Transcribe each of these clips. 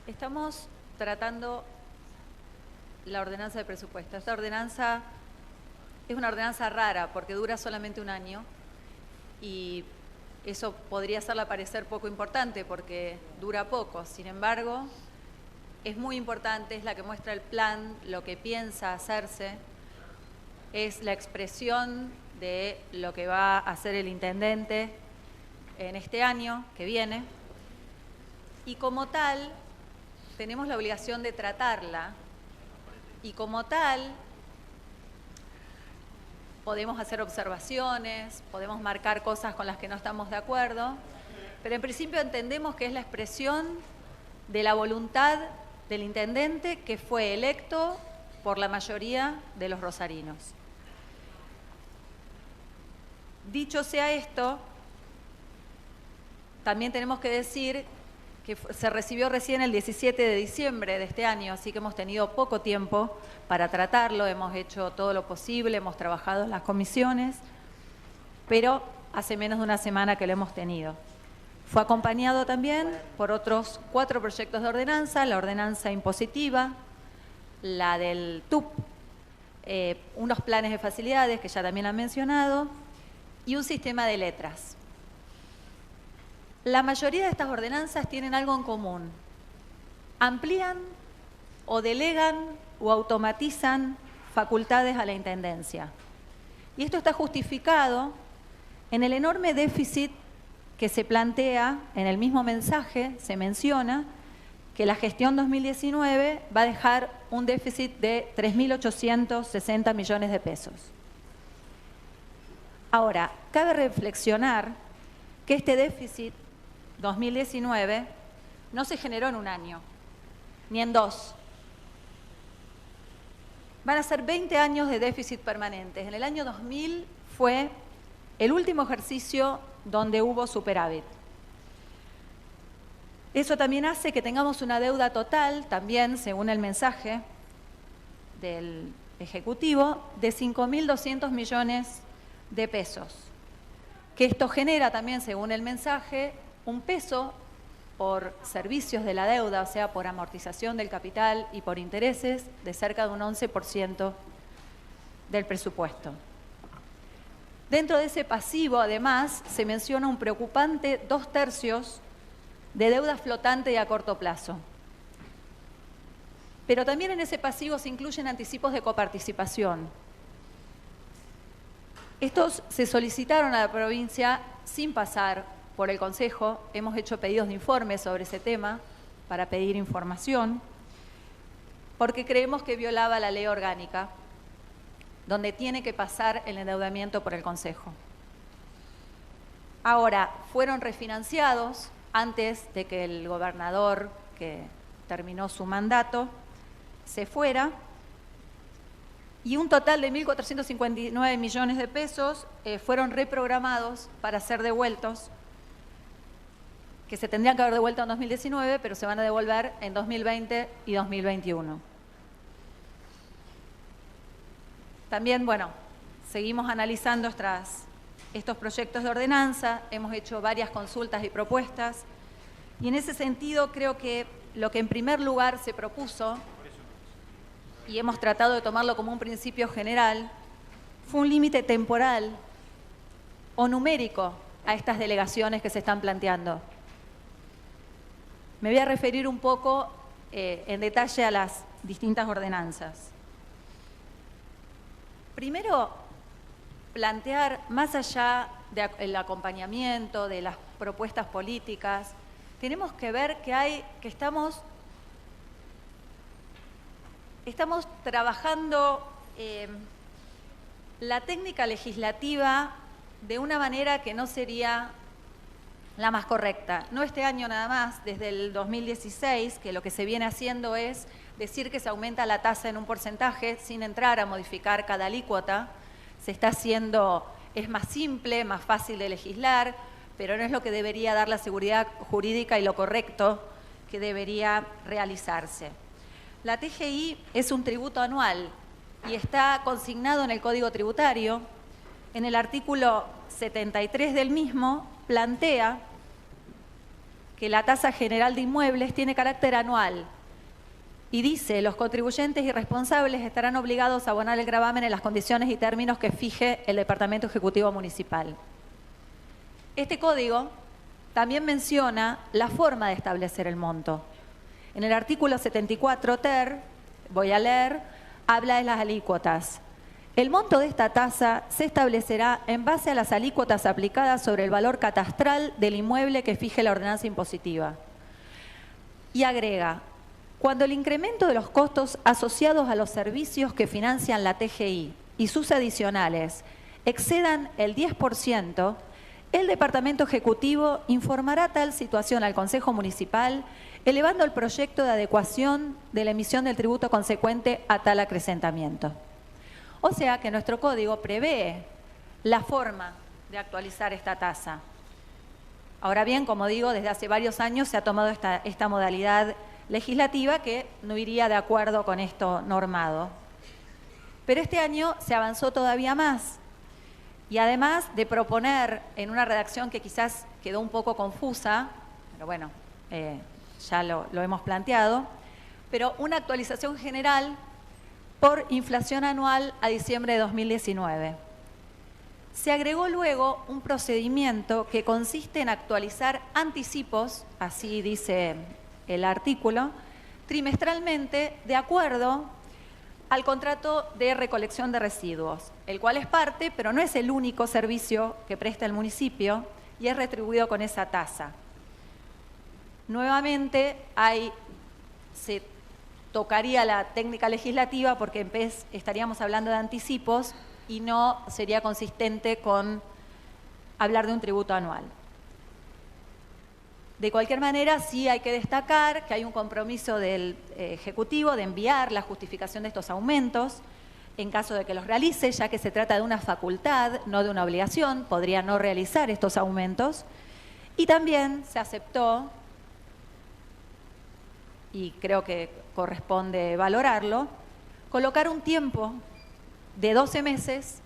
Estamos tratando la ordenanza de presupuesto. Esta ordenanza es una ordenanza rara porque dura solamente un año y eso podría hacerla parecer poco importante porque dura poco. Sin embargo, es muy importante, es la que muestra el plan, lo que piensa hacerse, es la expresión de lo que va a hacer el intendente en este año que viene y como tal tenemos la obligación de tratarla y como tal podemos hacer observaciones, podemos marcar cosas con las que no estamos de acuerdo, pero en principio entendemos que es la expresión de la voluntad del intendente que fue electo por la mayoría de los rosarinos. Dicho sea esto, también tenemos que decir que se recibió recién el 17 de diciembre de este año, así que hemos tenido poco tiempo para tratarlo, hemos hecho todo lo posible, hemos trabajado en las comisiones, pero hace menos de una semana que lo hemos tenido. Fue acompañado también por otros 4 proyectos de ordenanza, la ordenanza impositiva, la del TUP, unos planes de facilidades que ya también han mencionado, y un sistema de letras. La mayoría de estas ordenanzas tienen algo en común. Amplían o delegan o automatizan facultades a la Intendencia. Y esto está justificado en el enorme déficit que se plantea en el mismo mensaje, se menciona que la gestión 2019 va a dejar un déficit de 3.860 millones de pesos. Ahora, cabe reflexionar que este déficit 2019 no se generó en un año, ni en 2. Van a ser 20 años de déficit permanentes. En el año 2000 fue el último ejercicio donde hubo superávit. Eso también hace que tengamos una deuda total, también según el mensaje del Ejecutivo, de 5.200 millones de pesos. Que esto genera también, según el mensaje, un peso por servicios de la deuda, o sea, por amortización del capital y por intereses, de cerca de un 11% del presupuesto. Dentro de ese pasivo, además, se menciona un preocupante 2/3 de deuda flotante y a corto plazo. Pero también en ese pasivo se incluyen anticipos de coparticipación. Estos se solicitaron a la provincia sin pasar por el Consejo. Hemos hecho pedidos de informe sobre ese tema para pedir información, porque creemos que violaba la ley orgánica, donde tiene que pasar el endeudamiento por el Consejo. Ahora, fueron refinanciados antes de que el gobernador, que terminó su mandato, se fuera, y un total de 1.459 millones de pesos fueron reprogramados para ser devueltos, que se tendrían que haber devuelto en 2019, pero se van a devolver en 2020 y 2021. También, bueno, seguimos analizando estos proyectos de ordenanza, hemos hecho varias consultas y propuestas, y en ese sentido creo que lo que en primer lugar se propuso, y hemos tratado de tomarlo como un principio general, fue un límite temporal o numérico a estas delegaciones que se están planteando. Me voy a referir un poco en detalle a las distintas ordenanzas. Primero, plantear, más allá del acompañamiento, de las propuestas políticas, tenemos que ver que estamos trabajando la técnica legislativa de una manera que no sería la más correcta. No este año nada más, desde el 2016, que lo que se viene haciendo es decir que se aumenta la tasa en un porcentaje sin entrar a modificar cada alícuota. Se está haciendo, es más simple, más fácil de legislar, pero no es lo que debería dar la seguridad jurídica y lo correcto que debería realizarse. La TGI es un tributo anual y está consignado en el Código Tributario. En el artículo 73 del mismo plantea que la tasa general de inmuebles tiene carácter anual y dice: los contribuyentes y responsables estarán obligados a abonar el gravamen en las condiciones y términos que fije el Departamento Ejecutivo Municipal. Este código también menciona la forma de establecer el monto. En el artículo 74 ter, voy a leer, habla de las alícuotas. El monto de esta tasa se establecerá en base a las alícuotas aplicadas sobre el valor catastral del inmueble que fije la ordenanza impositiva. Y agrega: cuando el incremento de los costos asociados a los servicios que financian la TGI y sus adicionales excedan el 10%, el Departamento Ejecutivo informará tal situación al Consejo Municipal, elevando el proyecto de adecuación de la emisión del tributo consecuente a tal acrecentamiento. O sea que nuestro código prevé la forma de actualizar esta tasa. Ahora bien, como digo, desde hace varios años se ha tomado esta modalidad legislativa que no iría de acuerdo con esto normado. Pero este año se avanzó todavía más. Y además de proponer en una redacción que quizás quedó un poco confusa, pero bueno, ya lo hemos planteado, pero una actualización general por inflación anual a diciembre de 2019. Se agregó luego un procedimiento que consiste en actualizar anticipos, así dice el artículo, trimestralmente de acuerdo al contrato de recolección de residuos, el cual es parte, pero no es el único servicio que presta el municipio y es retribuido con esa tasa. Nuevamente se tocaría la técnica legislativa porque estaríamos hablando de anticipos y no sería consistente con hablar de un tributo anual. De cualquier manera, sí hay que destacar que hay un compromiso del Ejecutivo de enviar la justificación de estos aumentos en caso de que los realice, ya que se trata de una facultad, no de una obligación, podría no realizar estos aumentos. Y también se aceptó, y creo que corresponde valorarlo, colocar un tiempo de 12 meses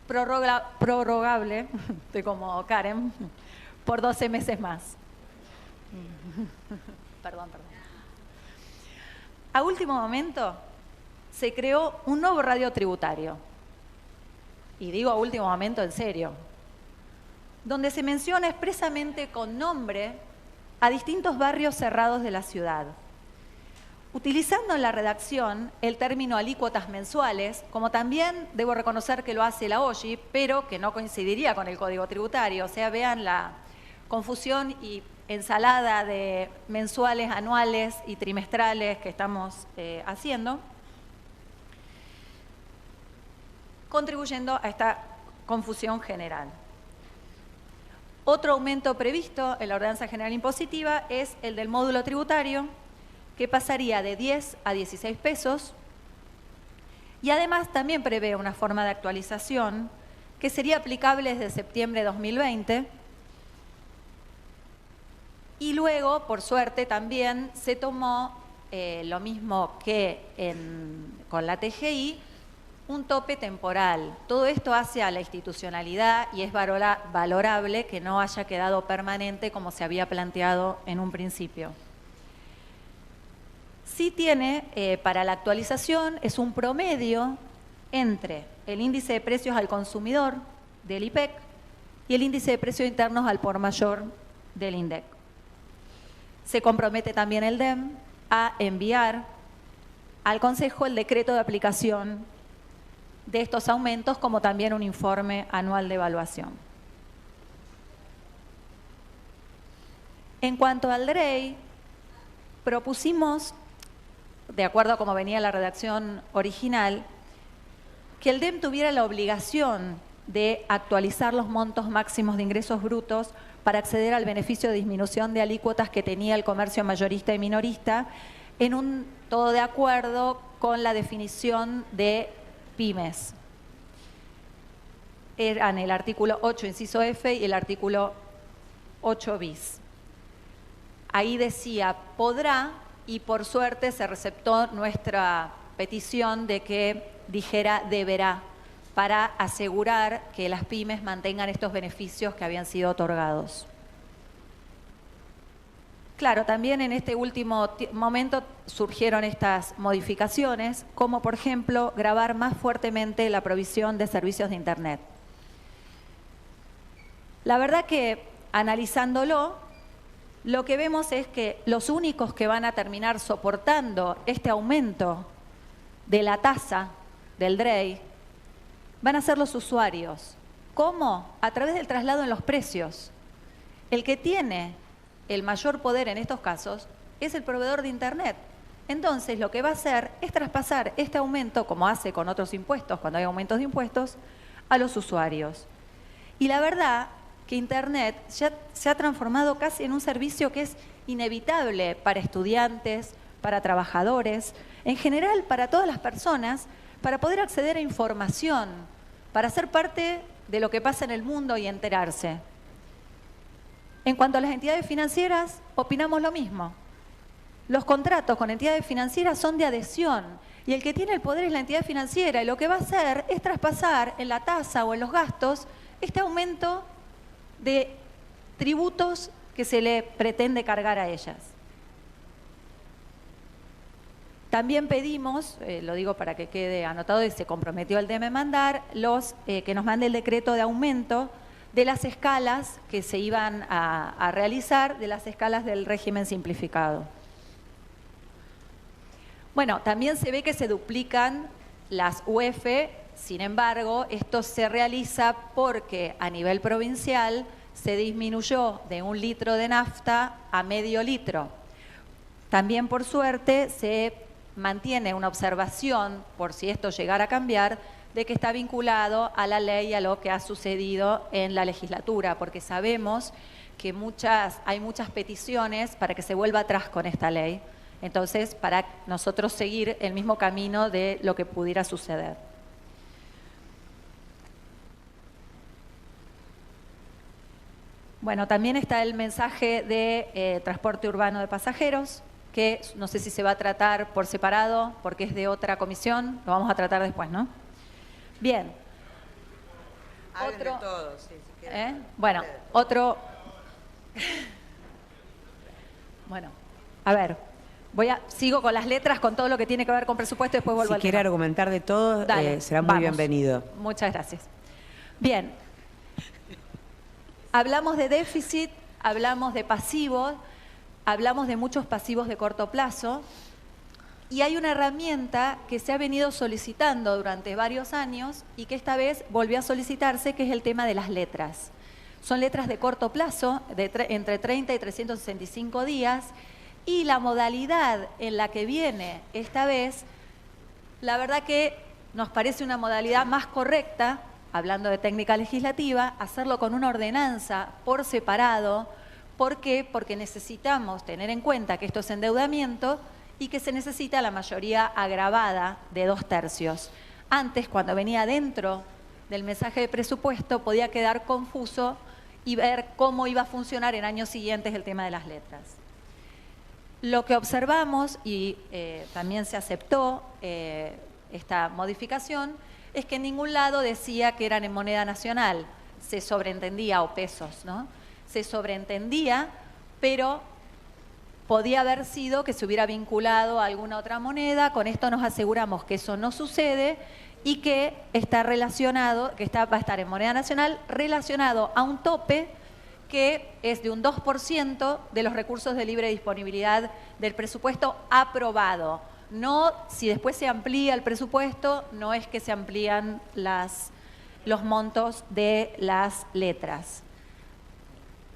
prorrogable, estoy como Karen, por 12 meses más. Perdón. A último momento se creó un nuevo radio tributario, y digo a último momento en serio, donde se menciona expresamente con nombre a distintos barrios cerrados de la ciudad, utilizando en la redacción el término alícuotas mensuales, como también debo reconocer que lo hace la OGI, pero que no coincidiría con el Código Tributario. O sea, vean la confusión y ensalada de mensuales, anuales y trimestrales que estamos haciendo, contribuyendo a esta confusión general. Otro aumento previsto en la Ordenanza General Impositiva es el del módulo tributario, que pasaría de 10 a 16 pesos, y además también prevé una forma de actualización que sería aplicable desde septiembre de 2020, y luego, por suerte, también se tomó lo mismo que con la TGI, un tope temporal. Todo esto hace a la institucionalidad y es valorable que no haya quedado permanente como se había planteado en un principio. Sí tiene, para la actualización, es un promedio entre el índice de precios al consumidor del IPEC y el índice de precios internos al por mayor del INDEC. Se compromete también el DEM a enviar al Consejo el decreto de aplicación de estos aumentos, como también un informe anual de evaluación. En cuanto al DREI, propusimos, de acuerdo a cómo venía la redacción original, que el DEM tuviera la obligación de actualizar los montos máximos de ingresos brutos para acceder al beneficio de disminución de alícuotas que tenía el comercio mayorista y minorista, todo de acuerdo con la definición de pymes. Eran el artículo 8, inciso F, y el artículo 8 bis. Ahí decía podrá, y por suerte se receptó nuestra petición de que dijera deberá, para asegurar que las pymes mantengan estos beneficios que habían sido otorgados. Claro, también en este último momento surgieron estas modificaciones, como por ejemplo gravar más fuertemente la provisión de servicios de Internet. La verdad que analizándolo, lo que vemos es que los únicos que van a terminar soportando este aumento de la tasa del DREI van a ser los usuarios. ¿Cómo? A través del traslado en los precios. El que tiene el mayor poder en estos casos es el proveedor de Internet. Entonces, lo que va a hacer es traspasar este aumento, como hace con otros impuestos, cuando hay aumentos de impuestos, a los usuarios. Y la verdad que Internet ya se ha transformado casi en un servicio que es inevitable para estudiantes, para trabajadores, en general para todas las personas, para poder acceder a información, para ser parte de lo que pasa en el mundo y enterarse. En cuanto a las entidades financieras, opinamos lo mismo. Los contratos con entidades financieras son de adhesión y el que tiene el poder es la entidad financiera y lo que va a hacer es traspasar en la tasa o en los gastos este aumento de tributos que se le pretende cargar a ellas. También pedimos, lo digo para que quede anotado y se comprometió el DEME mandar, que nos mande el decreto de aumento de las escalas que se iban a realizar, de las escalas del régimen simplificado. Bueno, también se ve que se duplican las UF. Sin embargo, esto se realiza porque a nivel provincial se disminuyó de 1 litro de nafta a medio litro. También, por suerte, se mantiene una observación, por si esto llegara a cambiar, de que está vinculado a la ley y a lo que ha sucedido en la legislatura, porque sabemos que hay muchas peticiones para que se vuelva atrás con esta ley. Entonces, para nosotros seguir el mismo camino de lo que pudiera suceder. Bueno, también está el mensaje de transporte urbano de pasajeros, que no sé si se va a tratar por separado, porque es de otra comisión, lo vamos a tratar después, ¿no? Bien. Hablen de todo, sí, si quieren. Bueno, otro... Bueno, a ver, sigo con las letras, con todo lo que tiene que ver con presupuesto y después vuelvo al tema. Si quiere argumentar de todo, Dale, será muy vamos. bienvenido. Muchas gracias. Bien. Hablamos de déficit, hablamos de pasivos, hablamos de muchos pasivos de corto plazo y hay una herramienta que se ha venido solicitando durante varios años y que esta vez volvió a solicitarse, que es el tema de las letras. Son letras de corto plazo, entre 30 y 365 días, y la modalidad en la que viene esta vez, la verdad que nos parece una modalidad más correcta, hablando de técnica legislativa, hacerlo con una ordenanza por separado. ¿Por qué? Porque necesitamos tener en cuenta que esto es endeudamiento y que se necesita la mayoría agravada de 2/3. Antes, cuando venía dentro del mensaje de presupuesto, podía quedar confuso y ver cómo iba a funcionar en años siguientes el tema de las letras. Lo que observamos, y también se aceptó esta modificación, es que en ningún lado decía que eran en moneda nacional, se sobreentendía, o pesos, ¿no? Se sobreentendía, pero podía haber sido que se hubiera vinculado a alguna otra moneda. Con esto nos aseguramos que eso no sucede y que está relacionado, va a estar en moneda nacional, relacionado a un tope que es de un 2% de los recursos de libre disponibilidad del presupuesto aprobado. No, si después se amplía el presupuesto, no es que se amplían los montos de las letras.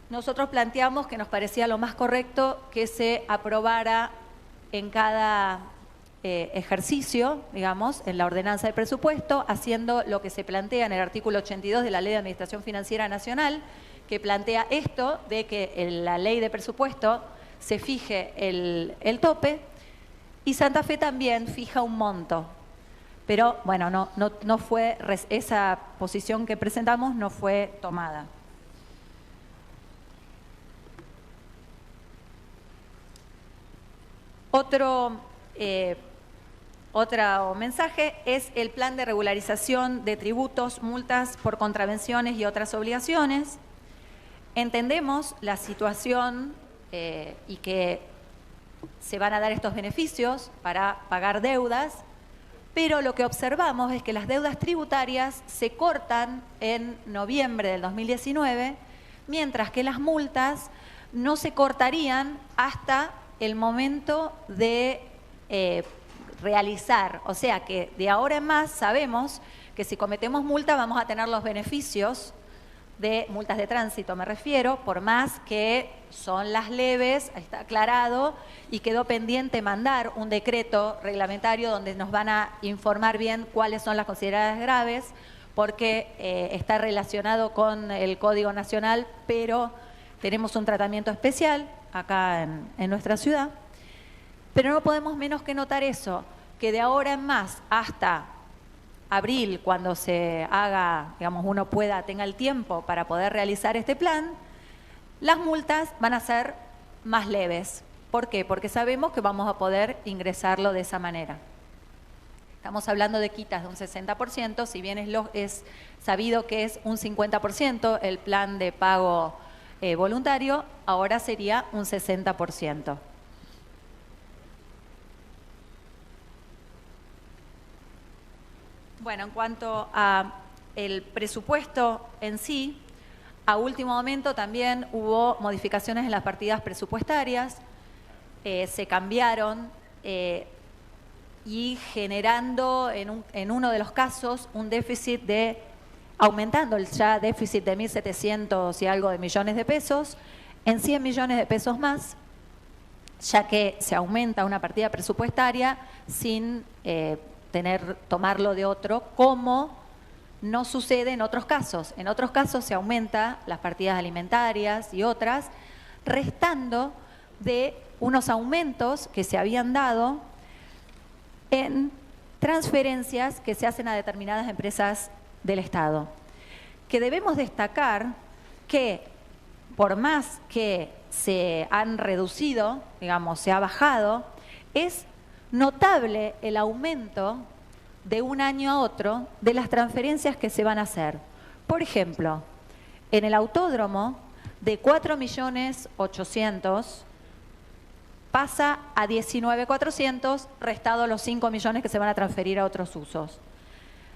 Nosotros planteamos que nos parecía lo más correcto que se aprobara en cada ejercicio, digamos, en la ordenanza de presupuesto, haciendo lo que se plantea en el artículo 82 de la Ley de Administración Financiera Nacional, que plantea esto de que en la ley de presupuesto se fije el tope, y Santa Fe también fija un monto. Pero bueno, no fue, esa posición que presentamos no fue tomada. Otro mensaje es el plan de regularización de tributos, multas por contravenciones y otras obligaciones. Entendemos la situación y que se van a dar estos beneficios para pagar deudas, pero lo que observamos es que las deudas tributarias se cortan en noviembre del 2019, mientras que las multas no se cortarían hasta el momento de realizar. O sea que de ahora en más sabemos que si cometemos multa vamos a tener los beneficios de multas de tránsito, me refiero, por más que son las leves, está aclarado, y quedó pendiente mandar un decreto reglamentario donde nos van a informar bien cuáles son las consideradas graves, porque está relacionado con el Código Nacional, pero tenemos un tratamiento especial acá en nuestra ciudad. Pero no podemos menos que notar eso, que de ahora en más hasta abril, cuando se haga, digamos, uno tenga el tiempo para poder realizar este plan, las multas van a ser más leves. ¿Por qué? Porque sabemos que vamos a poder ingresarlo de esa manera. Estamos hablando de quitas de un 60%, si bien es sabido que es un 50% el plan de pago voluntario, ahora sería un 60%. Bueno, en cuanto a el presupuesto en sí, a último momento también hubo modificaciones en las partidas presupuestarias, se cambiaron y generando en uno de los casos un déficit aumentando el ya déficit de 1.700 y algo de millones de pesos en 100 millones de pesos más, ya que se aumenta una partida presupuestaria sin tomarlo de otro, como no sucede en otros casos. En otros casos se aumenta las partidas alimentarias y otras, restando de unos aumentos que se habían dado en transferencias que se hacen a determinadas empresas del Estado. Que debemos destacar que por más que se han reducido, digamos, se ha bajado, es notable el aumento de un año a otro de las transferencias que se van a hacer. Por ejemplo, en el autódromo de 4.800.000 pasa a 19.400.000, restado los 5 millones que se van a transferir a otros usos.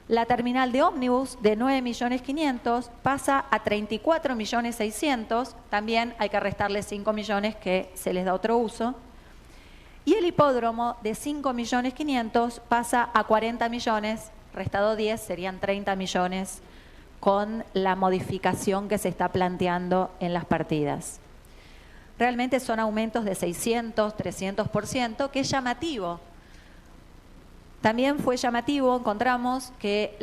La terminal de ómnibus de 9.500.000 pasa a 34.600.000, también hay que restarle 5 millones que se les da otro uso. Y el hipódromo de 5.500.000 pasa a 40 millones, restado 10, serían 30 millones con la modificación que se está planteando en las partidas. Realmente son aumentos de 600, 300%, que es llamativo. También fue llamativo, encontramos que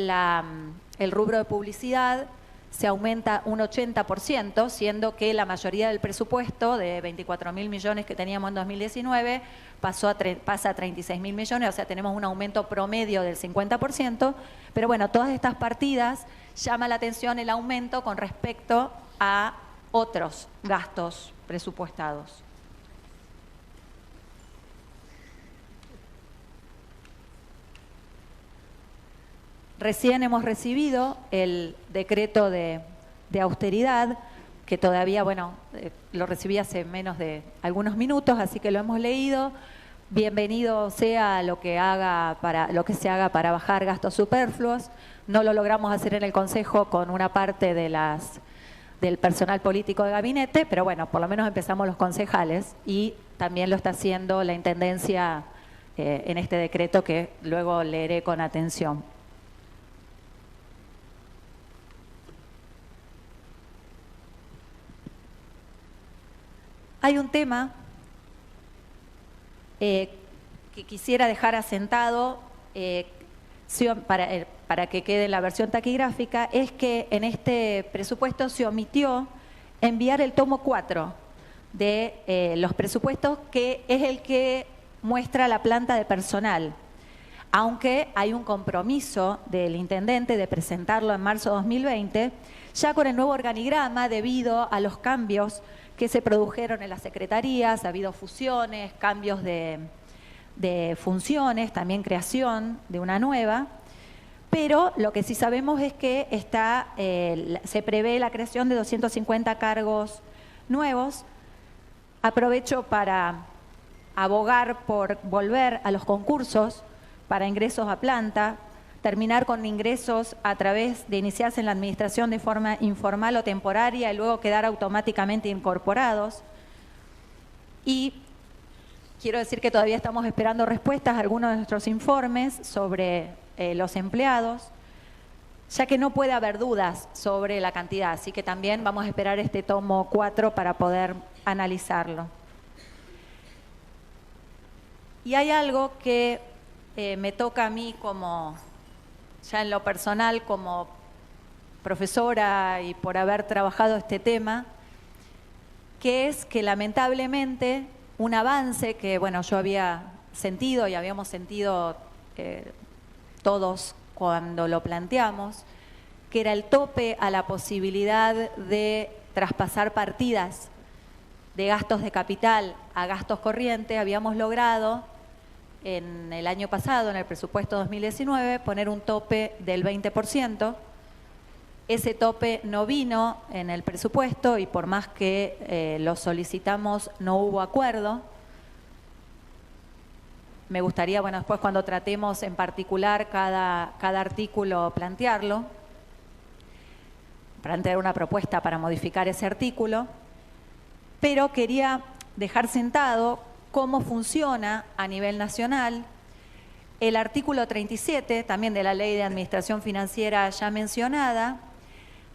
el rubro de publicidad se aumenta un 80%, siendo que la mayoría del presupuesto de 24.000 millones que teníamos en 2019 pasa a 36.000 millones, o sea, tenemos un aumento promedio del 50%, pero bueno, todas estas partidas llama la atención el aumento con respecto a otros gastos presupuestados. Recién hemos recibido el decreto de austeridad, que todavía, bueno, lo recibí hace menos de algunos minutos, así que lo hemos leído. Bienvenido sea lo que se haga para bajar gastos superfluos. No lo logramos hacer en el Consejo con una parte del personal político de gabinete, pero bueno, por lo menos empezamos los concejales y también lo está haciendo la Intendencia en este decreto que luego leeré con atención. Hay un tema que quisiera dejar asentado para que quede en la versión taquigráfica, es que en este presupuesto se omitió enviar el tomo 4 de los presupuestos, que es el que muestra la planta de personal, aunque hay un compromiso del intendente de presentarlo en marzo de 2020, ya con el nuevo organigrama debido a los cambios que se produjeron en las secretarías. Ha habido fusiones, cambios de funciones, también creación de una nueva, pero lo que sí sabemos es que se prevé la creación de 250 cargos nuevos Aprovecho para abogar por volver a los concursos para ingresos a planta, terminar con ingresos a través de iniciarse en la administración de forma informal o temporaria y luego quedar automáticamente incorporados. Y quiero decir que todavía estamos esperando respuestas a algunos de nuestros informes sobre los empleados, ya que no puede haber dudas sobre la cantidad, así que también vamos a esperar este tomo 4 para poder analizarlo. Y hay algo que me toca a mí como, ya en lo personal, como profesora y por haber trabajado este tema, que es que lamentablemente un avance que, bueno, yo había sentido y habíamos sentido todos cuando lo planteamos, que era el tope a la posibilidad de traspasar partidas de gastos de capital a gastos corrientes, habíamos logrado en el año pasado, en el presupuesto 2019, poner un tope del 20%. Ese tope no vino en el presupuesto y por más que lo solicitamos no hubo acuerdo. Me gustaría, bueno, después cuando tratemos en particular cada artículo plantearlo, plantear una propuesta para modificar ese artículo, pero quería dejar sentado cómo funciona a nivel nacional el artículo 37, también de la Ley de Administración Financiera ya mencionada,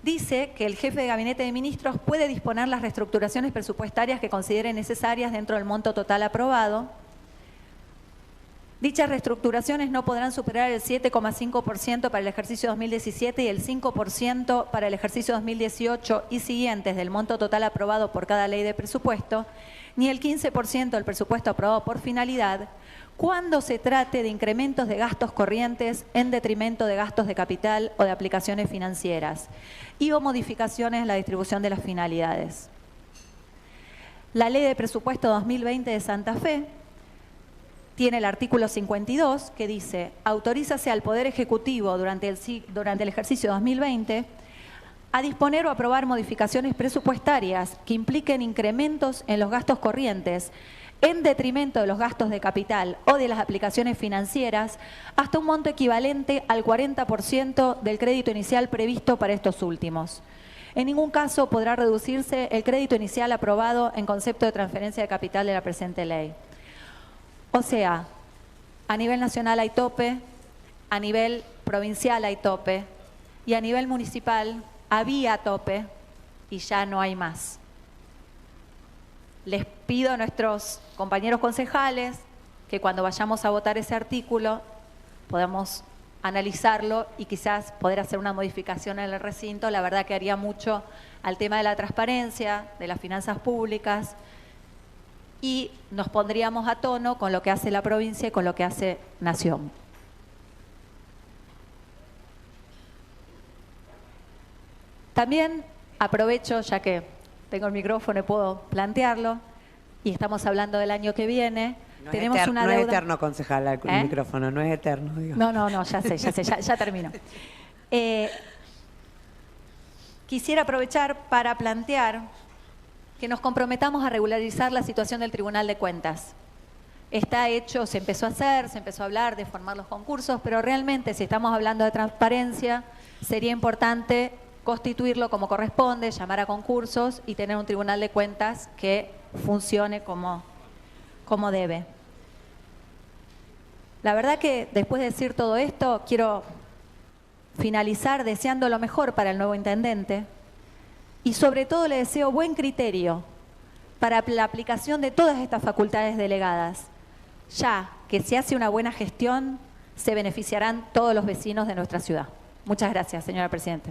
dice que el jefe de Gabinete de Ministros puede disponer las reestructuraciones presupuestarias que considere necesarias dentro del monto total aprobado. Dichas reestructuraciones no podrán superar el 7,5% para el ejercicio 2017 y el 5% para el ejercicio 2018 y siguientes del monto total aprobado por cada ley de presupuesto, ni el 15% del presupuesto aprobado por finalidad, cuando se trate de incrementos de gastos corrientes en detrimento de gastos de capital o de aplicaciones financieras y o modificaciones en la distribución de las finalidades. La Ley de Presupuesto 2020 de Santa Fe tiene el artículo 52 que dice: autorízase al Poder Ejecutivo durante el ejercicio 2020 a disponer o aprobar modificaciones presupuestarias que impliquen incrementos en los gastos corrientes en detrimento de los gastos de capital o de las aplicaciones financieras hasta un monto equivalente al 40% del crédito inicial previsto para estos últimos. En ningún caso podrá reducirse el crédito inicial aprobado en concepto de transferencia de capital de la presente ley. O sea, a nivel nacional hay tope, a nivel provincial hay tope y a nivel municipal había tope y ya no hay más. Les pido a nuestros compañeros concejales que cuando vayamos a votar ese artículo podamos analizarlo y quizás poder hacer una modificación en el recinto. La verdad que haría mucho al tema de la transparencia, de las finanzas públicas, y nos pondríamos a tono con lo que hace la provincia y con lo que hace Nación. También aprovecho, ya que tengo el micrófono y puedo plantearlo, y estamos hablando del año que viene. No tenemos es una deuda. No es eterno, concejala, el micrófono, no es eterno. Digo. No, ya sé, ya termino. Quisiera aprovechar para plantear que nos comprometamos a regularizar la situación del Tribunal de Cuentas. Está hecho, se empezó a hacer, se empezó a hablar de formar los concursos, pero realmente si estamos hablando de transparencia, sería importante constituirlo como corresponde, llamar a concursos y tener un Tribunal de Cuentas que funcione como debe. La verdad que después de decir todo esto, quiero finalizar deseando lo mejor para el nuevo intendente y sobre todo le deseo buen criterio para la aplicación de todas estas facultades delegadas, ya que si hace una buena gestión se beneficiarán todos los vecinos de nuestra ciudad. Muchas gracias, señora Presidenta.